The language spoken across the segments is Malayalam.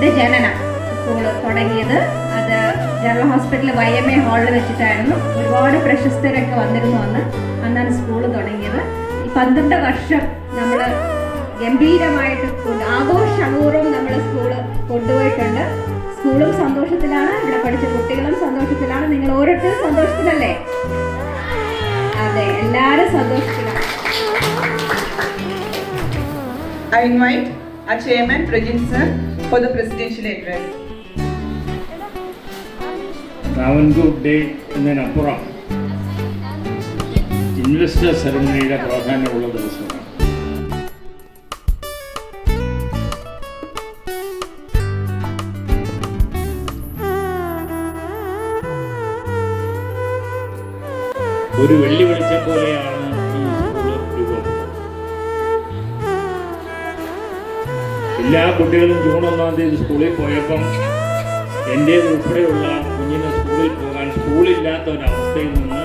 എൻ്റെ ജനനം സ്കൂൾ തുടങ്ങിയത്. അത് ജനറൽ ഹോസ്പിറ്റൽ YMA ഹാളിൽ വെച്ചിട്ടായിരുന്നു. ഒരുപാട് പ്രശസ്തരൊക്കെ വന്നിരുന്നു അന്നാണ് സ്കൂൾ തുടങ്ങിയത്. ഈ 12 വർഷം നമ്മൾ ഗംഭീരമായിട്ട് ആഘോഷപൂർവ്വം നമ്മൾ സ്കൂള് കൊണ്ടുപോയിട്ടുണ്ട്. സ്കൂളും സന്തോഷത്തിലാണ്, ഇവിടെ പഠിച്ച കുട്ടികളും സന്തോഷത്തിലാണ്, നിങ്ങൾ ഓരോരുത്തരും സന്തോഷത്തിലല്ലേ? അതെ, എല്ലാവരും സന്തോഷത്തിലാണ്. I invite our chairman Prajin sir for the presidential address. Travancore day എന്നതിനപ്പുറം ഇൻവെസ്റ്റർ സെറമണിയുടെ പ്രാധാന്യമുള്ള ദിവസമാണ്. ഒരു വെള്ളി വെളിച്ചം പോലെയാണ് ഈ സ്കൂൾ രൂപപ്പെട്ടത്. എല്ലാ കുട്ടികളും ജൂൺ 1-ാം തീയതി സ്കൂളിൽ പോയപ്പം എൻ്റേത് ഉൾപ്പെടെയുള്ള കുഞ്ഞിന് സ്കൂളിൽ പോകാൻ സ്കൂളില്ലാത്ത ഒരവസ്ഥയിൽ നിന്ന്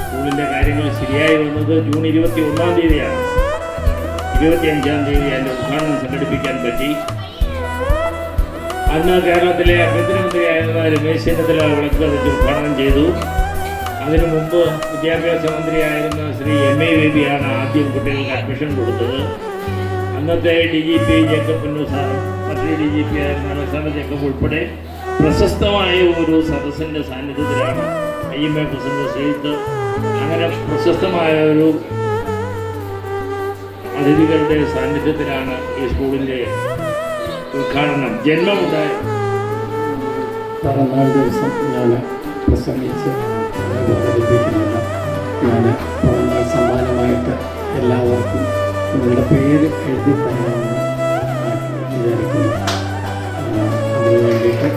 സ്കൂളിൻ്റെ കാര്യങ്ങൾ ശരിയായി വന്നത് ജൂൺ 21-ാം തീയതിയാണ്. 25-ാം തീയതി അതിൻ്റെ ഉദ്ഘാടനം സംഘടിപ്പിക്കാൻ പറ്റി. അന്ന് കേരളത്തിലെ ആഭ്യന്തരമന്ത്രിയായിരുന്ന രമേശ് ചെന്നിത്തല വിളക്ക് വെച്ച് ഉദ്ഘാടനം ചെയ്തു. അതിനു മുമ്പ് വിദ്യാഭ്യാസ മന്ത്രിയായിരുന്ന ശ്രീ MA ബേബിയാണ് ആദ്യം കുട്ടികൾക്ക് അഡ്മിഷൻ കൊടുത്തത്. അന്നത്തെ DGP ജേക്കബ് പുന്നു സാറും മറ്റൊരു DGP ആയിരുന്ന അലക്സാണ്ടർ ജേക്കബ് ഉൾപ്പെടെ പ്രശസ്തമായ ഒരു സദസ്സിൻ്റെ സാന്നിധ്യത്തിലാണ് IMA പ്രസിഡന്റ് ശ്രീത്ത് അങ്ങനെ പ്രശസ്തമായ ഒരു അതിഥികളുടെ സാന്നിധ്യത്തിലാണ് ഈ സ്കൂളിൻ്റെ ഉദ്ഘാടനം ജന്മമുണ്ടായത്. പിറന്നാൾ ദിവസം ഞാൻ പ്രസംഗിച്ച് അവതരിപ്പിക്കുന്നില്ല. ഞാൻ പിറന്നാൾ സമ്മാനമായിട്ട് എല്ലാവർക്കും നിങ്ങളുടെ പേര് എഴുതി തരാമെന്ന് വിചാരിക്കുന്നു. അതിനു വേണ്ടിയിട്ട്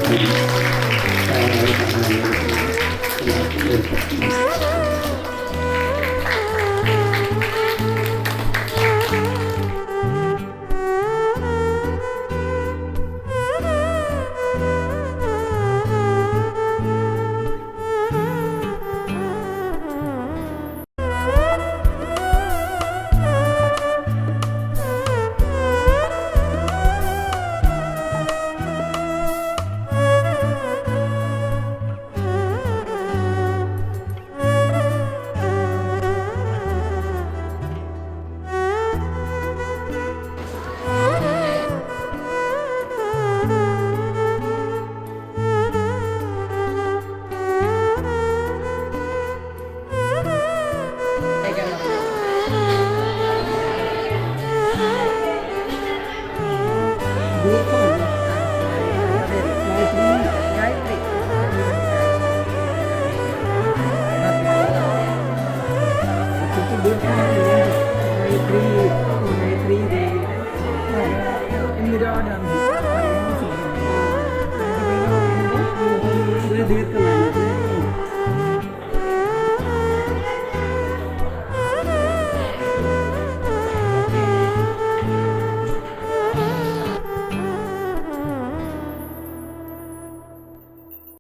Indira Gandhi.